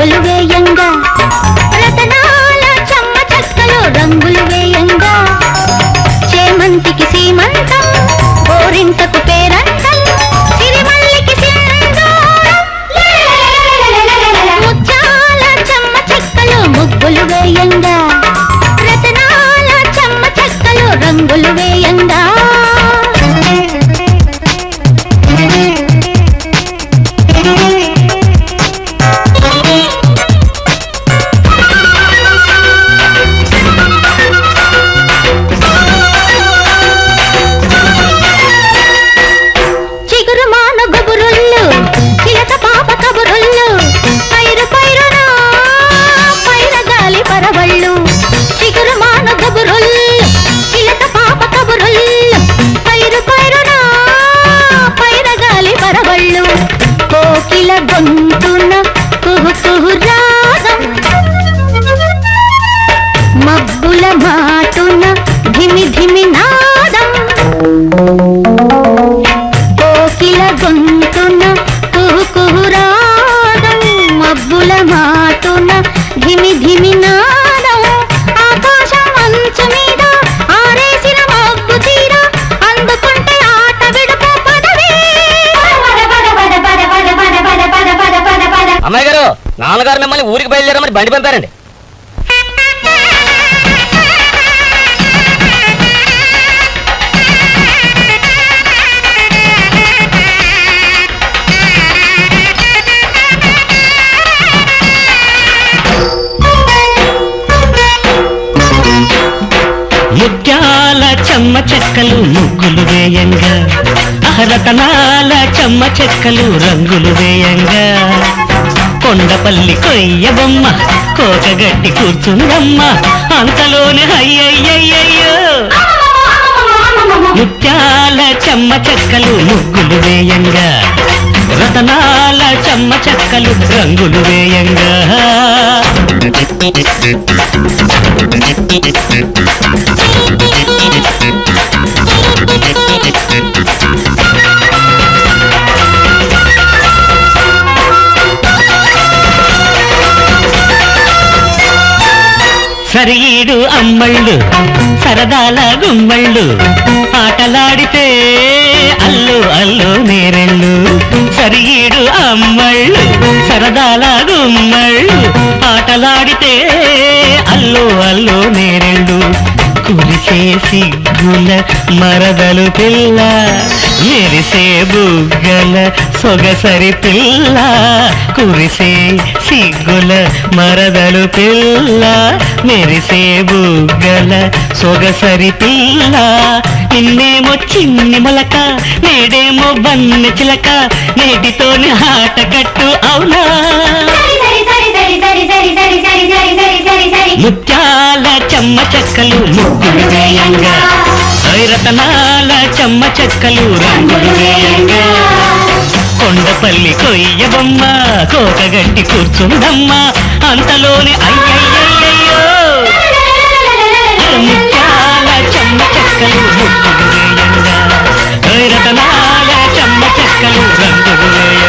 ముగ్గులు వేయంగా రతనాల చెమ్మ చెక్కలు రంగులు వేయంగా చేమంతికి సీమంతం గోరింటకు పేరంతం సిరిమల్లికి సింధూరం ముత్యాల చెమ్మ చెక్కలు ముగ్గులు వేయంగా రతనాల చెమ్మ చెక్కలు రంగులు వేయంగా గొంతున కుహు కుహు రాగం మబ్బుల మాటున ధిమి ధిమి నాదం కోకిల గొంతున కుహు కుహు రాగం మబ్బుల మాటున ధిమి ధిమి నాదం ఆకాశం అంచు మీద ఆరేసిన మబ్బు చీర అందుకుంటే ఆట విడుపు పదవే. అమ్మాయి గారు, నాన్నగారు మిమ్మల్ని ఊరికి బయలుదేరమని బండి పంపారండి. ముత్యాల చెమ్మ చెక్కలు ముగ్గులు వేయంగా రతనాల చెమ్మ చెక్కలు రంగులు వేయంగా కొండపల్లి కొయ్య బొమ్మ కోకగట్టి కూర్చుందమ్మ అంతలోనే అయ్యయ్యయ్యో ముత్యాల చెమ్మ చెక్కలు ముగ్గులు వేయంగా రతనాల చెమ్మ చెక్కలు రంగులు వేయంగా సరీడు అమ్మళ్ళు సరదాల గుమ్మళ్ళు ఆటలాడితే అల్లు అల్లు నేరెళ్ళు సరీడు అమ్మళ్ళు సరదాల గుమ్మళ్ళు ఆటలాడితే అల్లు అల్లు నేరెళ్ళు కురిసే సిగ్గుల మరదలు పిల్ల మెరిసే బుగ్గల సొగసరి పిల్ల కురిసే సిగ్గుల మరదలు పిల్ల మెరిసే బుగ్గల సొగసరి పిల్ల నిన్నేమో చిన్ని మొలక నేడేమో బన్నె చిలక నేటితోనే ఆట కట్టు అవునా ముత్యాల చెమ్మ చెక్కలు ముగ్గులు వేయంగా రతనాల చెమ్మ చెక్కలు రంగులు వేయంగా కొండపల్లి కొయ్య బొమ్మ కోకగట్టి కూర్చుందమ్మ అంతలోనే అయ్యయ్యయ్యో ముత్యాల చెమ్మ చెక్కలు ముగ్గులు వేయంగా రతనాల చెమ్మ చెక్కలు రంగులు వేయంగా